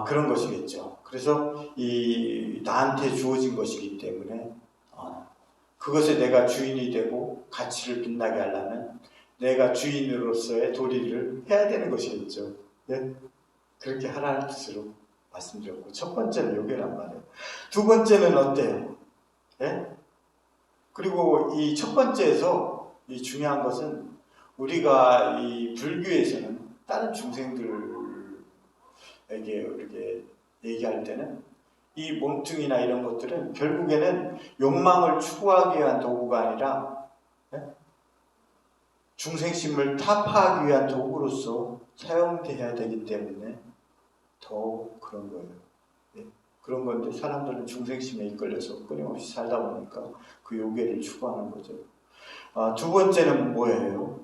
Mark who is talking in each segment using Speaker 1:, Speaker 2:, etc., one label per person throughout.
Speaker 1: 그런 것이겠죠. 그래서 이 나한테 주어진 것이기 때문에 그것에 내가 주인이 되고 가치를 빛나게 하려면 내가 주인으로서의 도리를 해야 되는 것이겠죠. 예? 그렇게 하라는 뜻으로 말씀드렸고, 첫 번째는 요게란 말이에요. 두 번째는 어때요? 예? 그리고 이 첫 번째에서 이 중요한 것은 우리가 이 불교에서는 다른 중생들에게 이렇게 얘기할 때는 이 몸뚱이나 이런 것들은 결국에는 욕망을 추구하기 위한 도구가 아니라 중생심을 타파하기 위한 도구로서 사용돼야 되기 때문에 더 그런 거예요. 네? 그런 건데 사람들은 중생심에 이끌려서 끊임없이 살다 보니까 그 요괴를 추구하는 거죠. 두 번째는 뭐예요?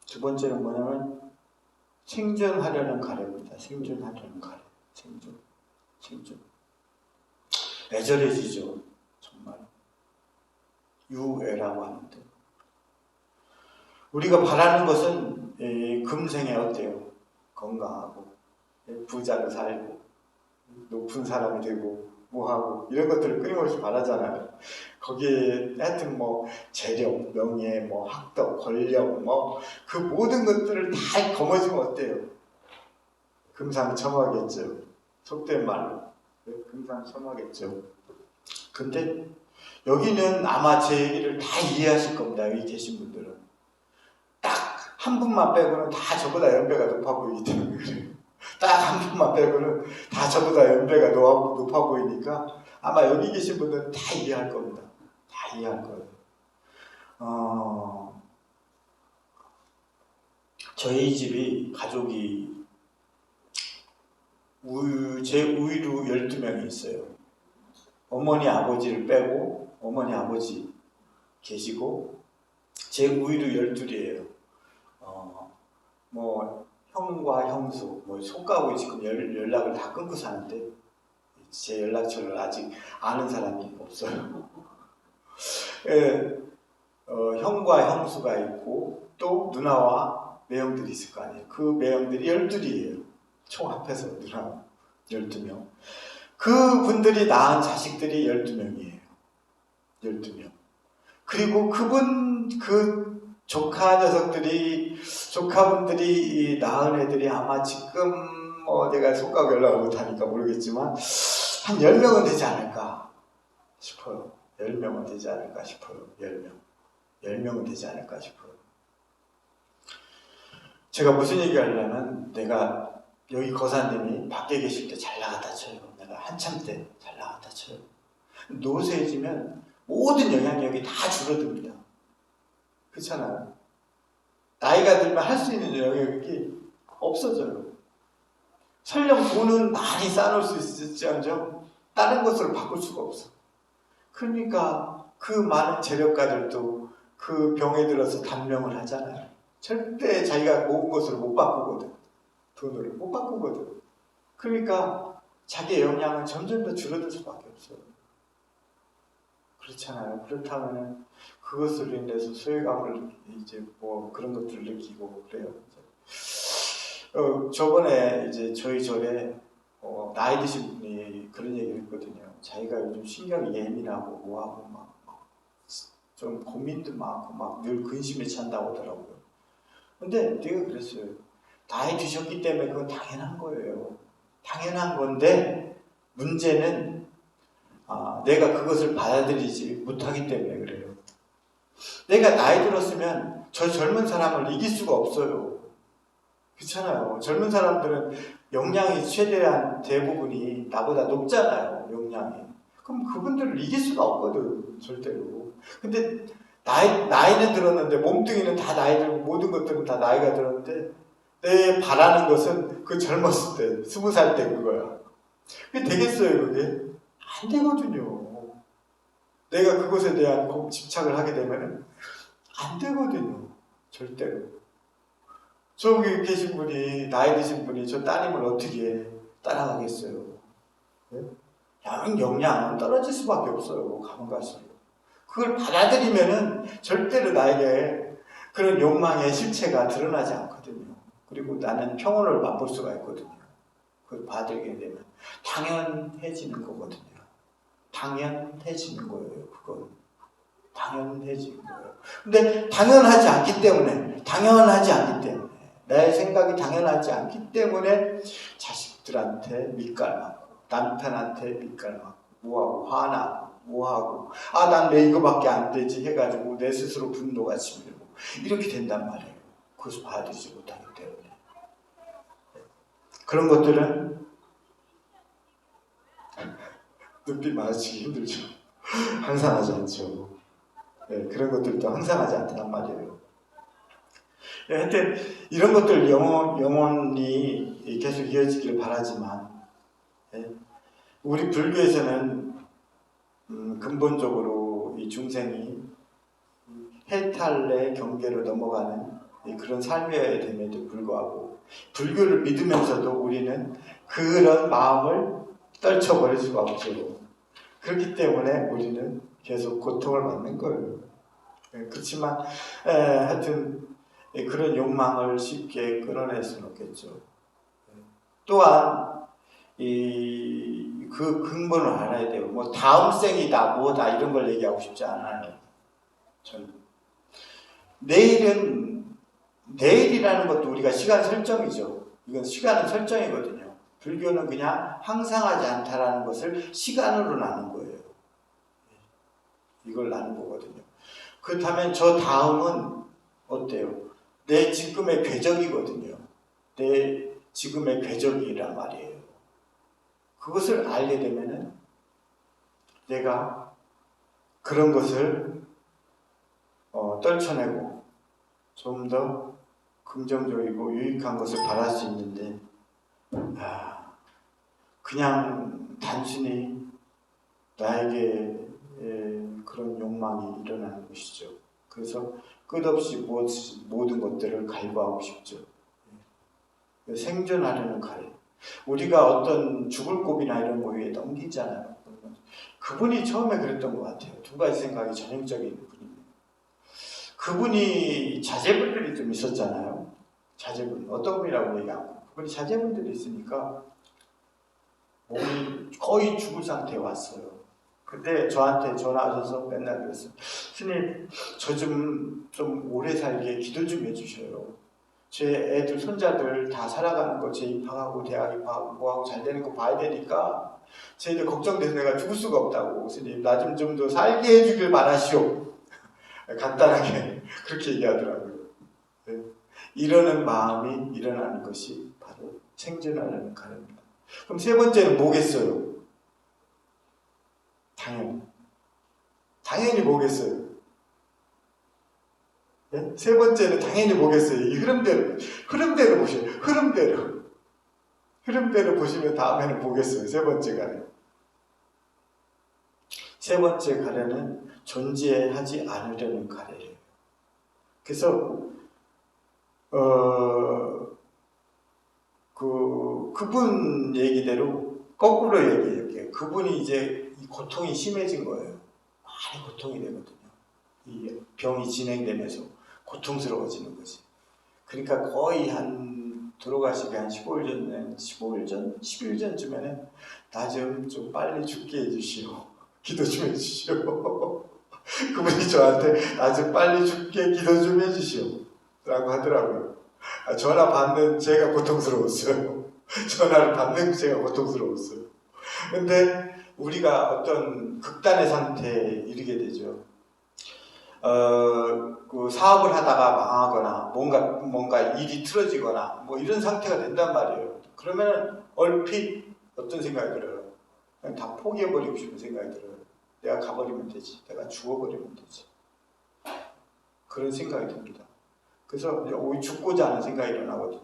Speaker 1: 두 번째는 뭐냐면 생존하려는 가래입니다. 생존하려는 가래. 생존. 애절해지죠. 정말. 유애라고 하는데. 우리가 바라는 것은 금생에 어때요? 건강하고 부자로 살고 높은 사람이 되고 뭐하고 이런 것들을 끊임없이 바라잖아요. 거기에 하여튼 뭐 재력, 명예, 뭐 학덕, 권력 뭐 그 모든 것들을 다 거머쥐면 어때요? 금상첨화겠죠. 속된 말로 금상첨화겠죠. 근데 여기는 아마 제 얘기를 다 이해하실 겁니다. 여기 계신 분들은 딱 한 분만 빼고는 다 저보다 연배가 높아 보이기 때문에 그래요. 딱 한 분만 빼고는 다 저보다 연배가 높아 보이니까 아마 여기 계신 분들은 다 이해할 겁니다. 다 이해할 거예요. 저희 집이 가족이 제 우유로 12명이 있어요. 어머니 아버지를 빼고 어머니 아버지 계시고 제 우유로 12이에요. 뭐 형과 형수, 뭐 손가락이 지금 연락을 다 끊고 사는데 제 연락처를 아직 아는 사람이 없어요. 예, 형과 형수가 있고 또 누나와 매형들이 있을 거 아니에요. 그 매형들이 12이에요. 총 합해서 누나 12명. 그 분들이 낳은 자식들이 12명이에요. 12명. 그리고 그 조카 녀석들이, 조카분들이 낳은 애들이 아마 지금 내가 손가락 연락을 못하니까 모르겠지만 한 10명은 되지 않을까 싶어요. 10명은 되지 않을까 싶어요. 10명은 되지 않을까 싶어요. 제가 무슨 얘기 하려면 내가 여기 거사님이 밖에 계실 때 잘 나갔다 쳐요. 내가 한참 때 잘 나갔다 쳐요. 노쇠해지면 모든 영향력이 다 줄어듭니다. 그렇잖아요. 나이가 들면 할 수 있는 영향력이 없어져요. 설령 돈은 많이 쌓아놓을 수 있을지언정 다른 것으로 바꿀 수가 없어. 그러니까 그 많은 재력가들도 그 병에 들어서 단명을 하잖아요. 절대 자기가 모은 것으로 못 바꾸거든. 돈으로 못 바꾸거든. 그러니까 자기의 영향은 점점 더 줄어들 수밖에 없어요. 그렇잖아요. 그렇다면 그것으로 인해서 소외감을 이제 뭐 그런 것들을 느끼고 그래요. 저번에 이제 저희 절에 나이 드신 분이 그런 얘기를 했거든요. 자기가 요즘 신경이 예민하고 뭐하고 막 좀 고민도 많고 막 늘 근심에 찬다고 하더라고요. 근데 내가 그랬어요. 나이 드셨기 때문에 그건 당연한 거예요. 당연한 건데 문제는 내가 그것을 받아들이지 못하기 때문에 그래요. 내가 나이 들었으면 저 젊은 사람을 이길 수가 없어요. 그렇잖아요. 젊은 사람들은 역량이 최대한 대부분이 나보다 높잖아요. 역량이. 그럼 그분들을 이길 수가 없거든. 절대로. 근데 나이는 들었는데 몸뚱이는 다 나이 들고 모든 것들은 다 나이가 들었는데 내 바라는 것은 그 젊었을 때 20살 때 그거야. 그게 되겠어요. 그게? 안 되거든요. 내가 그것에 대한 집착을 하게 되면 안 되거든요. 절대로. 저기 계신 분이, 나이 드신 분이 저 따님을 어떻게 따라가겠어요? 네? 역량은 떨어질 수밖에 없어요. 가면 갈수록. 그걸 받아들이면은 절대로 나에게 그런 욕망의 실체가 드러나지 않거든요. 그리고 나는 평온을 맛볼 수가 있거든요. 그걸 받게 되면 당연해지는 거거든요. 당연해지는 거예요. 그건 당연해지는 거예요. 근데 당연하지 않기 때문에 나의 생각이 당연하지 않기 때문에 자식들한테 밑갈맞고 남편한테 밑갈맞고 뭐하고 화나고 뭐하고 난 왜 이거밖에 안 되지 해가지고 내 스스로 분노가 치밀고 이렇게 된단 말이에요. 그것을 받아들이지 못하기 때문에. 그런 것들은 눈빛 마주치기 힘들죠. 항상 하지 않죠. 네, 그런 것들도 항상 하지 않단 말이에요. 하여튼 이런 것들 영원히 계속 이어지기를 바라지만 우리 불교에서는 근본적으로 이 중생이 해탈의 경계로 넘어가는 그런 삶이어야 됨에도 불구하고 불교를 믿으면서도 우리는 그런 마음을 떨쳐버릴 수가 없죠. 그렇기 때문에 우리는 계속 고통을 받는 거예요. 그렇지만 하여튼 그런 욕망을 쉽게 끊어낼 수는 없겠죠. 또한 그 근본을 알아야 돼요. 뭐 다음 생이다 뭐다 이런 걸 얘기하고 싶지 않아요. 저는 내일이라는 것도 우리가 시간 설정이죠. 이건 시간은 설정이거든요. 불교는 그냥 항상하지 않다라는 것을 시간으로 나눈 거예요. 이걸 나눈 거거든요. 그렇다면 저 다음은 어때요? 내 지금의 궤적이거든요. 내 지금의 궤적이란 말이에요. 그것을 알게 되면은 내가 그런 것을 떨쳐내고 좀 더 긍정적이고 유익한 것을 바랄 수 있는데 그냥 단순히 나에게 그런 욕망이 일어나는 것이죠. 그래서 끝없이 모든 것들을 갈구하고 싶죠. 생존하려는 칼. 우리가 어떤 죽을 고비나 이런 거 위에 넘기잖아요. 그분이 처음에 그랬던 것 같아요. 두 가지 생각이 전형적인 분입니다. 그분이 자제분들이 좀 있었잖아요. 자제분. 어떤 분이라고 얘기하고. 그분이 자제분들이 있으니까 몸이 거의 죽을 상태에 왔어요. 그때 저한테 전화하셔서 맨날 그랬어요. 스님, 저 좀 오래 살게 기도 좀 해주셔요. 제 애들, 손자들 다 살아가는 거, 제 입학하고 대학 입학하고 뭐하고 잘 되는 거 봐야 되니까 쟤들 걱정돼서 내가 죽을 수가 없다고. 스님, 나 좀 더 살게 해주길 바라시오. 간단하게 그렇게 얘기하더라고요. 네. 이러는 마음이 일어나는 것이 바로 생존하려는 가능입니다. 그럼 세 번째는 뭐겠어요? 당연히 뭐겠어요? 네? 세 번째는 당연히 뭐겠어요? 이 흐름대로 보세요. 흐름대로 보시면 다음에는 보겠어요. 세 번째 가래. 세 번째 가래는 존재하지 않으려는 가래예요. 그래서 그분 얘기대로 거꾸로 얘기할게요. 그분이 이제 이 고통이 심해진 거예요. 많이 고통이 되거든요. 이 병이 진행되면서 고통스러워지는 거지. 그러니까 거의 들어가시기 한 10일 전쯤에는 나 좀 빨리 죽게 해주시오. 기도 좀 해주시오. 그분이 저한테 나 좀 빨리 죽게 기도 좀 해주시오. 라고 하더라고요. 전화 받는 제가 고통스러웠어요. 전화를 받는 제가 고통스러웠어요. 근데 우리가 어떤 극단의 상태에 이르게 되죠. 그 사업을 하다가 망하거나 뭔가 일이 틀어지거나 뭐 이런 상태가 된단 말이에요. 그러면 얼핏 어떤 생각이 들어요? 그냥 다 포기해버리고 싶은 생각이 들어요. 내가 가버리면 되지. 내가 죽어버리면 되지. 그런 생각이 듭니다. 그래서 오히려 죽고자 하는 생각이 일어나거든요.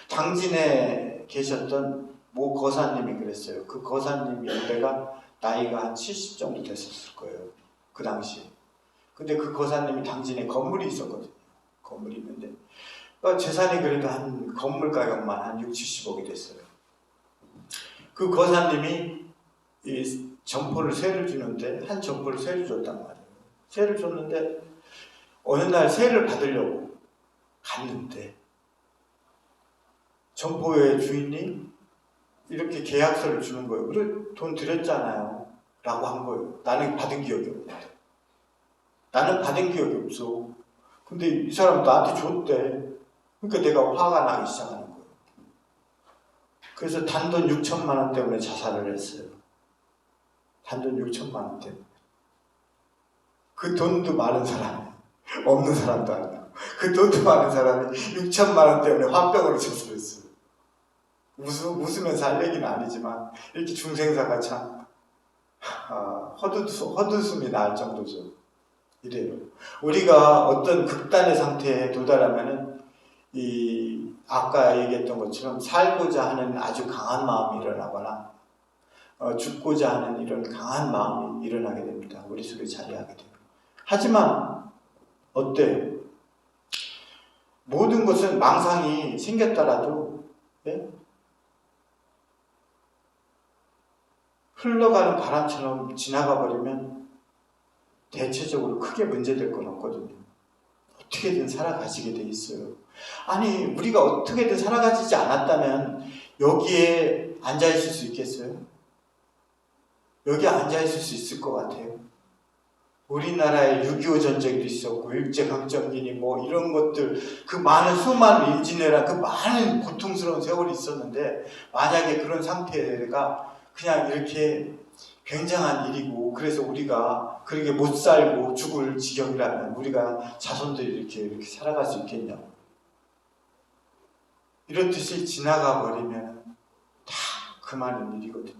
Speaker 1: 당진에 계셨던 모 거사님이 그랬어요. 그 거사님 연배가 나이가 한 70 정도 됐었을 거예요. 그 당시에. 근데 그 거사님이 당진에 건물이 있었거든요. 건물이 있는데 재산이 그래도 한 건물 가격만 한 6, 70억이 됐어요. 그 거사님이 이 세를 주는데 한 점포를 세를 줬단 말이에요. 세를 줬는데 어느 날 세를 받으려고 갔는데 점포의 주인이 이렇게 계약서를 주는 거예요. 그래, 돈 드렸잖아요. 라고 한 거예요. 나는 받은 기억이 없는데. 나는 받은 기억이 없어. 근데 이 사람 나한테 줬대. 그러니까 내가 화가 나기 시작하는 거예요. 그래서 단돈 6천만 원 때문에 자살을 했어요. 단돈 6천만 원 때문에. 그 돈도 많은 사람이 없는 사람도 아니고 그 돈도 많은 사람이 6천만 원 때문에 화병으로 자살했어요. 웃으면서 할 얘기는 아니지만 이렇게 중생사가 참 헛웃음이 나을 정도죠. 이래요. 우리가 어떤 극단의 상태에 도달하면은 아까 얘기했던 것처럼 살고자 하는 아주 강한 마음이 일어나거나 죽고자 하는 이런 강한 마음이 일어나게 됩니다. 우리 속에 자리하게 돼요. 하지만 어때요? 모든 것은 망상이 생겼더라도 네? 흘러가는 바람처럼 지나가 버리면 대체적으로 크게 문제될 건 없거든요. 어떻게든 살아가시게 돼 있어요. 아니 우리가 어떻게든 살아가지지 않았다면 여기에 앉아있을 수 있겠어요? 여기에 앉아있을 수 있을 것 같아요. 우리나라에 6.25 전쟁도 있었고 일제강점기니 뭐 이런 것들 그 많은 수많은 임진왜란 그 많은 고통스러운 세월이 있었는데 만약에 그런 상태가 그냥 이렇게 굉장한 일이고 그래서 우리가 그렇게 못 살고 죽을 지경이라면 우리가 자손들이 이렇게 살아갈 수 있겠냐고. 이렇듯이 지나가 버리면 다 그만한 일이거든요.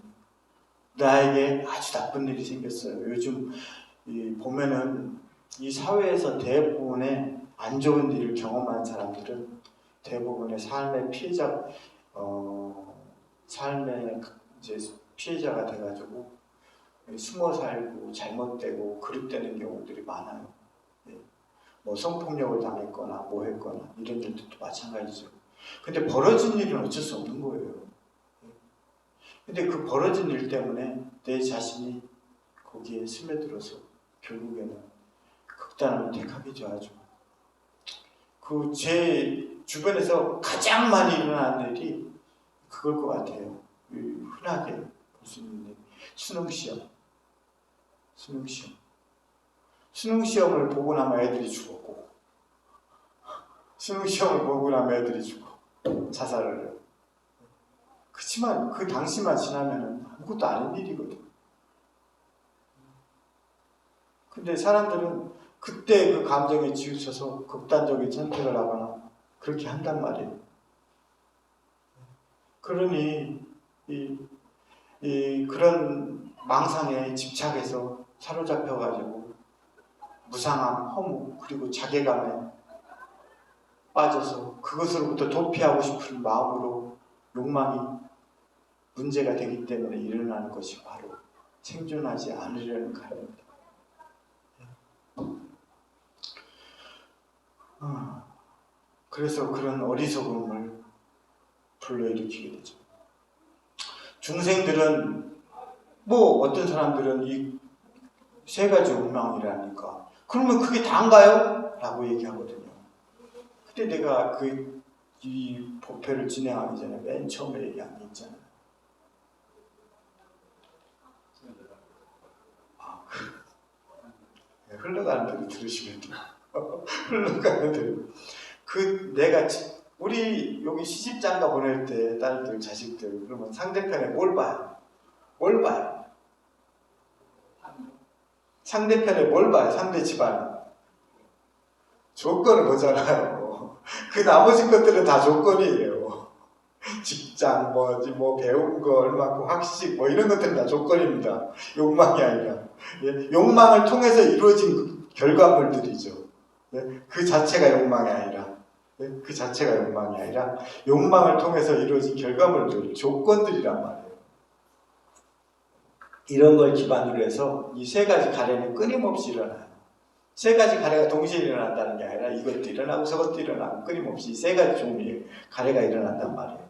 Speaker 1: 나에게 아주 나쁜 일이 생겼어요. 요즘 보면은 이 사회에서 대부분의 안 좋은 일을 경험한 사람들은 대부분의 삶의 피해자, 삶의 이제 피해자가 돼가지고 숨어 살고 잘못되고 그릇되는 경우들이 많아요. 뭐 성폭력을 당했거나 뭐 했거나 이런 일들도 마찬가지죠. 근데 벌어진 일은 어쩔 수 없는 거예요. 근데 그 벌어진 일 때문에 내 자신이 거기에 스며들어서 결국에는 극단을 택하기도 하죠. 그 제 주변에서 가장 많이 일어나는 일이 그걸 것 같아요. 흔하게 볼 수 있는 일. 수능 시험을 보고 나면 애들이 죽었고 수능 시험을 보고 나면 애들이 죽고 자살을 해요. 그렇지만 그 당시만 지나면 아무것도 아닌 일이거든. 근데 사람들은 그때 그 감정에 치우쳐서 극단적인 선택을 하거나 그렇게 한단 말이에요. 그러니 그런 망상에 집착해서 사로잡혀가지고 무상함, 허무, 그리고 자괴감에 빠져서 그것으로부터 도피하고 싶은 마음으로 욕망이 문제가 되기 때문에 일어나는 것이 바로 생존하지 않으려는 가름입니다. 그래서 그런 어리석음을 불러일으키게 되죠. 중생들은 뭐 어떤 사람들은 이 세 가지 운명이라니까 그러면 그게 다인가요? 라고 얘기하거든요. 근데 내가 이 법회를 진행하기 전에 맨 처음에 얘기한 게 있잖아요. 흘러가는 대로 들으시면 돼요. 흘러가는 대로. 내가 우리 여기 시집장가 보낼 때 딸들, 자식들 그러면 상대편에 뭘 봐요? 상대편에 뭘 봐요? 상대 집안 조건을 보잖아요. 그 나머지 것들은 다 조건이에요. 직장, 뭐 배운 거 얼마큼 학식 뭐 이런 것들은 다 조건입니다. 욕망이 아니라 욕망을 통해서 이루어진 결과물들이죠. 그 자체가 욕망이 아니라 욕망을 통해서 이루어진 결과물들, 조건들이란 말이에요. 이런 걸 기반으로 해서 이 세 가지 가래는 끊임없이 일어나요. 세 가지 가래가 동시에 일어난다는 게 아니라 이것도 일어나고 저것도 일어나고 끊임없이 이 세 가지 종류의 가래가 일어난단 말이에요.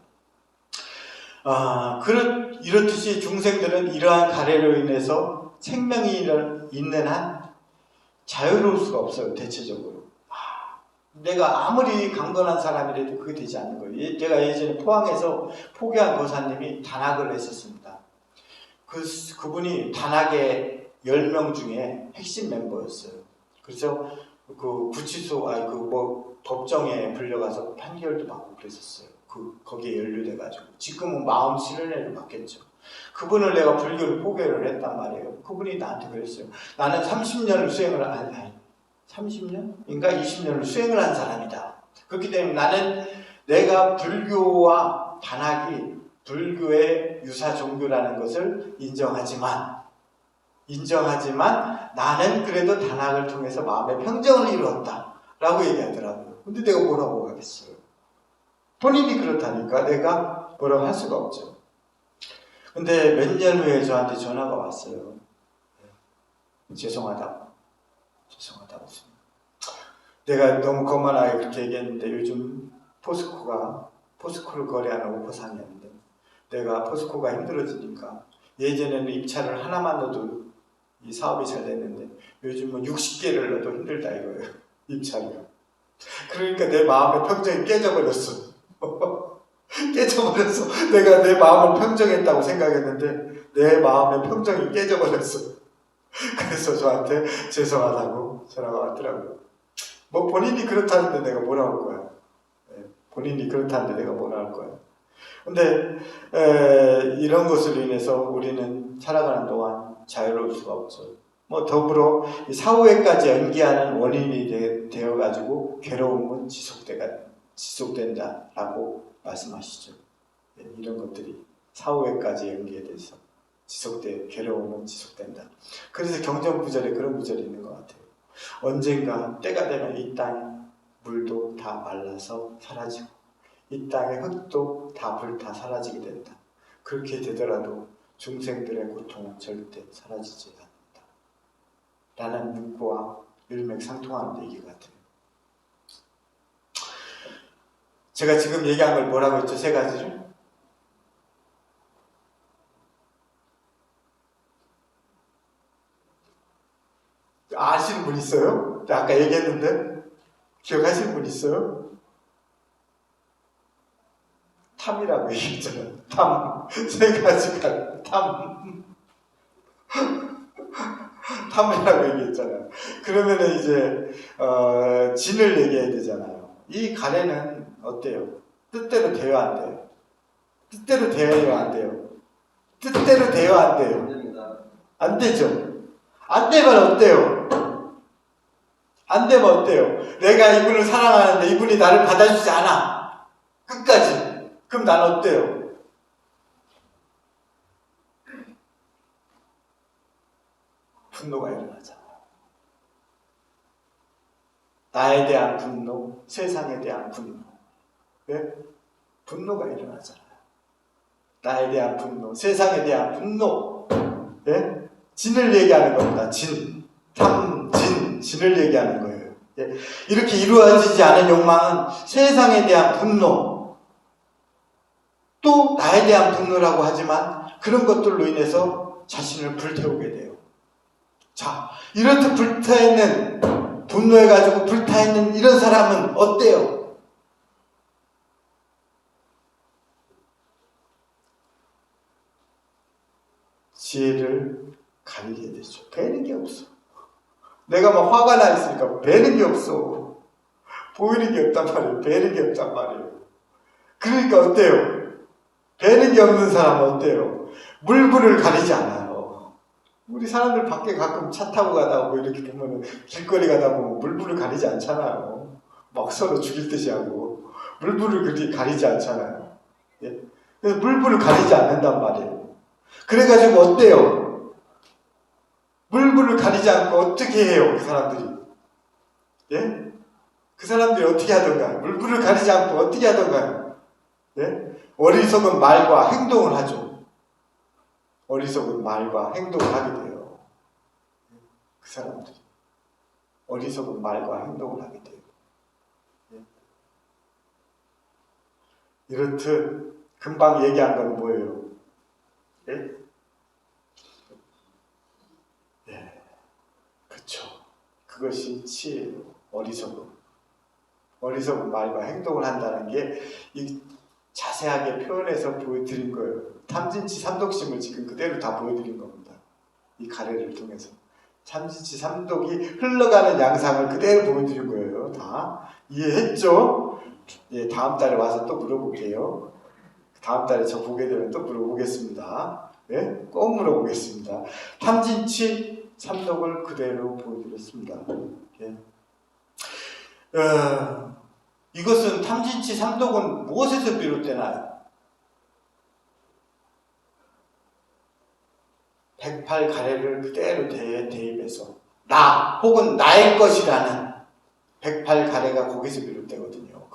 Speaker 1: 이렇듯이 중생들은 이러한 가래로 인해서 생명이 있는 한 자유로울 수가 없어요. 대체적으로. 내가 아무리 강건한 사람이라도 그게 되지 않는 거예요. 제가 예전에 포항에서 포교한 보사님이 단학을 했었습니다. 그분이 단학의 10명 중에 핵심 멤버였어요. 그래서 그 구치소, 법정에 불려가서 판결도 받고 그랬었어요. 거기에 연루돼가지고. 지금은 마음 실현회를 받겠죠. 그분을 내가 불교를 포교를 했단 말이에요. 그분이 나한테 그랬어요. 나는 30년을 수행을, 30년인가 20년을 수행을 한 사람이다. 그렇기 때문에 나는 내가 불교와 단학이 불교의 유사 종교라는 것을 인정하지만 나는 그래도 단학을 통해서 마음의 평정을 이루었다 라고 얘기하더라고요. 근데 내가 뭐라고 하겠어요? 본인이 그렇다니까 내가 뭐라고 할 수가 없죠. 근데 몇 년 후에 저한테 전화가 왔어요. 죄송하다고. 내가 너무 거만하게 그렇게 얘기했는데 요즘 포스코를 거래하는 오퍼상이었는데 내가 포스코가 힘들어지니까 예전에는 입찰을 하나만 넣어도 이 사업이 잘 됐는데 요즘은 60개를 넣어도 힘들다 이거예요. 입찰이가. 그러니까 내 마음의 평정이 깨져버렸어. 깨져버렸어. 내가 내 마음을 평정했다고 생각했는데 내 마음의 평정이 깨져버렸어. 그래서 저한테 죄송하다고 전화가 왔더라고요. 뭐 본인이 그렇다는데 내가 뭐라 할 거야. 본인이 그렇다는데 내가 뭐라 할 거야. 근데 이런 것으로 인해서 우리는 살아가는 동안 자유로울 수가 없죠. 뭐 더불어 사후에까지 연기하는 원인이 되어가지고 괴로움은 지속된다라고 말씀하시죠. 이런 것들이 사후에까지 연기에 대해서 괴로움은 지속된다. 그래서 경전구절에 그런 구절이 있는 것 같아요. 언젠가 때가 되면 이 땅 물도 다 말라서 사라지고 이 땅의 흙도 다 불타 사라지게 된다. 그렇게 되더라도 중생들의 고통은 절대 사라지지 않는다. 라는 문구와 일맥상통하는 얘기 같아요. 제가 지금 얘기한 걸 뭐라고 했죠? 세 가지를? 아시는 분 있어요? 아까 얘기했는데 기억하시는 분 있어요? 탐이라고 얘기했잖아요. 탐. 세 가지가 탐이라고 얘기했잖아요. 그러면은 이제 진을 얘기해야 되잖아요. 이 가래는 어때요? 뜻대로 돼요, 안 돼요? 뜻대로 돼요, 안 돼요? 뜻대로 돼요, 안 돼요? 안 되죠. 안 되면 어때요? 안 되면 어때요? 내가 이분을 사랑하는데 이분이 나를 받아주지 않아. 끝까지. 그럼 난 어때요? 분노가 일어나잖아. 나에 대한 분노, 세상에 대한 분노. 네? 분노가 일어나잖아요. 나에 대한 분노, 세상에 대한 분노. 네? 진을 얘기하는 겁니다. 진을 얘기하는 거예요. 예? 이렇게 이루어지지 않은 욕망은 세상에 대한 분노, 또 나에 대한 분노라고 하지만 그런 것들로 인해서 자신을 불태우게 돼요. 자, 이렇게 불타있는, 분노해가지고 불타있는 이런 사람은 어때요? 지혜를 가리게 되죠. 배는 게 없어. 내가 막 화가 나 있으니까 배는 게 없어. 보이는 게 없단 말이에요. 배는 게 없단 말이에요. 그러니까 어때요? 배는 게 없는 사람은 어때요? 물불을 가리지 않아요. 우리 사람들 밖에 가끔 차 타고 가다 뭐 이렇게 보면 길거리 가다 보면 물불을 가리지 않잖아요. 막 서로 죽일 듯이 하고 물불을 그렇게 가리지 않잖아요. 예? 그래서 물불을 가리지 않는단 말이에요. 그래가지고 어때요? 물불을 가리지 않고 어떻게 해요? 그 사람들이. 예? 그 사람들이 어떻게 하던가요? 물불을 가리지 않고 어떻게 하던가요? 예? 어리석은 말과 행동을 하죠. 어리석은 말과 행동을 하게 돼요. 그 사람들이. 어리석은 말과 행동을 하게 돼요. 예? 이렇듯 금방 얘기한 건 뭐예요? 예? 예. 그쵸. 그것이 치예요. 어리석음. 어리석은 말과 행동을 한다는 게 이 자세하게 표현해서 보여드린 거예요. 탐진치 삼독심을 지금 그대로 다 보여드린 겁니다. 이 가래를 통해서 탐진치 삼독이 흘러가는 양상을 그대로 보여드린 거예요. 다 이해했죠? 예, 다음 달에 와서 또 물어볼게요. 다음 달에 저 보게 되면 또 물어보겠습니다. 네? 꼭 물어보겠습니다. 탐진치 삼독을 그대로 보여드렸습니다. 예. 이것은 탐진치 삼독은 무엇에서 비롯되나요? 108가래를 그대로 대입해서 나 혹은 나의 것이라는 108가래가 거기서 비롯되거든요.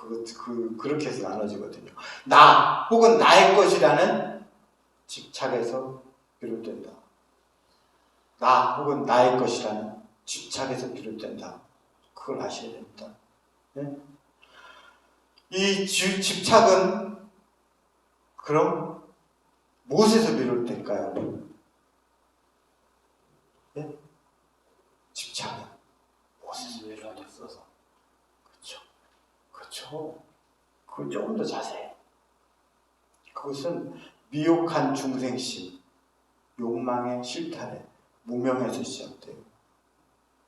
Speaker 1: 그렇게 해서 나눠지거든요. 나 혹은 나의 것이라는 집착에서 비롯된다. 나 혹은 나의 것이라는 집착에서 비롯된다. 그걸 아셔야 됩니다. 네? 이 집착은 그럼 무엇에서 비롯될까요? 네? 집착은 무엇에서 비롯됐어서? 그렇죠. 그건 조금 더 자세해. 그것은 미혹한 중생심, 욕망의 실타래, 무명에서 시작돼요.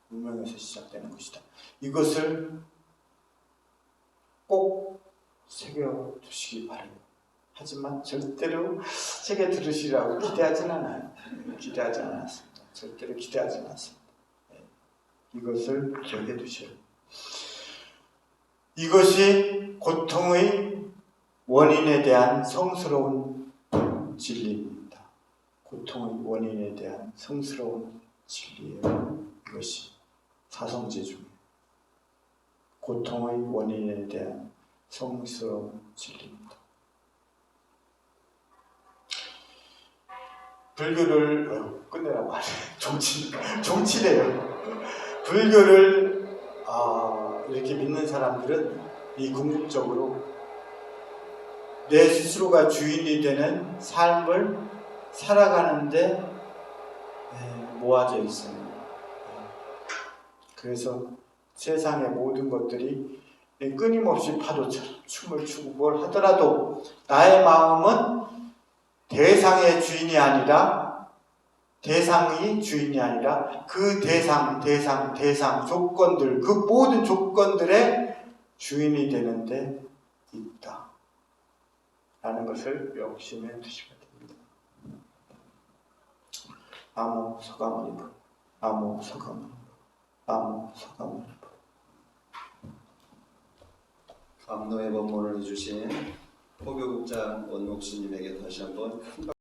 Speaker 1: 무명에서 시작되는 것이다. 이것을 꼭 새겨두시기 바랍니다. 하지만 절대로 새겨 들으시라고 기대하진 않아요. 기대하지 않았습니다. 절대로 기대하지 않았습니다. 이것을 기억해 두셔요. 이것이 고통의 원인에 대한 성스러운 진리입니다. 고통의 원인에 대한 성스러운 진리예요. 이것이 사성제 중에 고통의 원인에 대한 성스러운 진리입니다. 불교를 끝내라고 하네. 종치래요. 불교를 이렇게 믿는 사람들은 이 궁극적으로 내 스스로가 주인이 되는 삶을 살아가는데 모아져 있어요. 그래서 세상의 모든 것들이 끊임없이 파도처럼 춤을 추고 뭘 하더라도 나의 마음은 대상의 주인이 아니라 대상이 주인이 아니라 그 대상 조건들 그 모든 조건들의 주인이 되는데 있다 라는 것을 명심해 두시면 됩니다. 아무 서가모니 아무 서가모니 아무 서가모니
Speaker 2: 감노의 법문을 해주신 포교국장 원목스님에게 다시 한번 큰